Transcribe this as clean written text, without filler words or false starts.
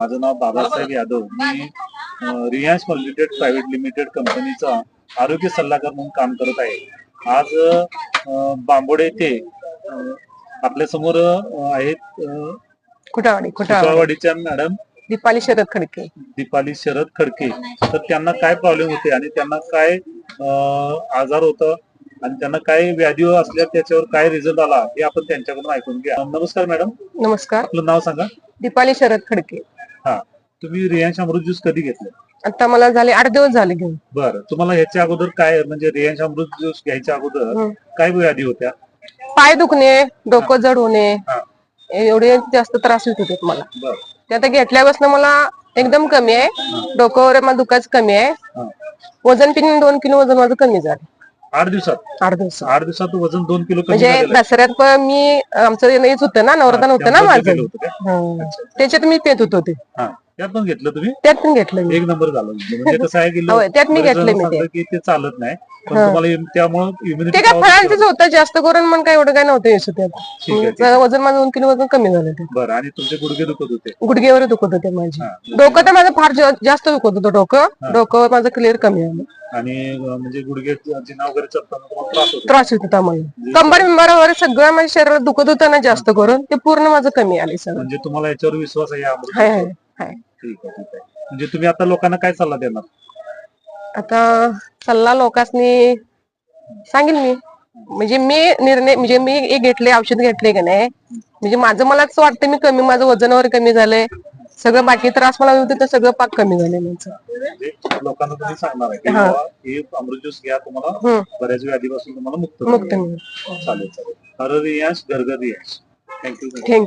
माझं नाव बाबासाहेब यादव. मी Reliance Multitech private limited कंपनीचा आरोग्य सल्लागार म्हणून काम करत आहे. आज बांबोडे येथे आपल्या समोर आहेत कुटावाडीच्या मॅडम दीपाली शरद खडके. दीपाली शरद खडके. तर त्यांना काय प्रॉब्लेम होते आणि त्यांना काय आजार होता आणि त्यांना काय व्याधी असल्या त्याच्यावर काय रिझल्ट आला हे आपण त्यांच्याकडून ऐकून घ्या. नमस्कार मॅडम. नमस्कार. आपलं नाव सांगा. दीपाली शरद खडके. हा, तुम्ही रिलायन्स अमृत ज्यूस कधी घेतलं? आता मला झाले 8 दिवस झाले घेऊन. बरं, तुम्हाला ह्याच्या अगोदर काय म्हणजे रिलायन्स अमृत ज्यूस घ्यायच्या अगोदर काय व्याधी होत्या? पाय दुखणे, डोकं जड होणे, एवढे जास्त त्रास होत होते मला. बरं, ते आता घेतल्यापासून मला एकदम कमी आहे. डोकं मला दुखाच कमी आहे. वजन पिन 2 किलो वजन माझं कमी झालं 8 दिवसात. 8 दिवसात. 8 दिवसात वजन 2 किलो कमी म्हणजे झालेलं आहे. दसऱ्यात पण मी आमचं हेच होतं ना, नवरत्न होतं ना त्यामध्ये माझं. केलं होतं का? त्याच्यात मी पेत होतो ते. हा, त्यात पण घेतलं तुम्ही? त्यात पण घेतलं मी. एक नंबर झालं. म्हणजे कसं आहे की होय, त्यात मी बरेच जण घेतलं मी ते. सांगतात की ते चालत नाही, पण तुम्हाला त्यामुळे ते इम्युनिटी काय फळांचंच होतं जास्त करून, मग काय एवढं काय नव्हतं यश ठीक आहे, ठीक त्यात. वजन माझं 2 किलो वजन कमी झालं ते. बरं, आणि तुमचे गुडघे दुखत होते? गुडघेवर दुखत होते माझे. हा. डोकं तर माझं फार जास्त दुखत होतं. डोकं माझं क्लिअर कमी झालं. आणि म्हणजे गुडघे जिना वगैरे चढताना तुम्हाला त्रास होत होता मला. कंबर बिंबर वगैरे सगळं माझ्या शरीरात दुखत होतं ना जास्त करून, ते पूर्ण माझं कमी आले सगळं. म्हणजे तुम्हाला याच्यावर विश्वास आहे? हाय हाय हाय. ठीक आहे, ठीक आहे. म्हणजे तुम्ही आता लोकांना काय सल्ला देणार? आता सल्ला लोकांनी सांगेल मी, म्हणजे मी एक घेतले, औषध घेतले का नाही, म्हणजे माझं मला असं वाटतं मी कमी, माझं वजनावर कमी झालंय, सगळं बाकी त्रास मला होते तर सगळं पाक कमी झाले माझं. म्हणजे लोकांना तुम्ही सांगणार आहे की बाबा हे अमृत ज्यूस घ्या, तुम्हाला बऱ्याच व्याधीपासून तुम्हाला मुक्त मुक्त. चालेल चालेल. हर रियास घरघर रियास. थँक्यू.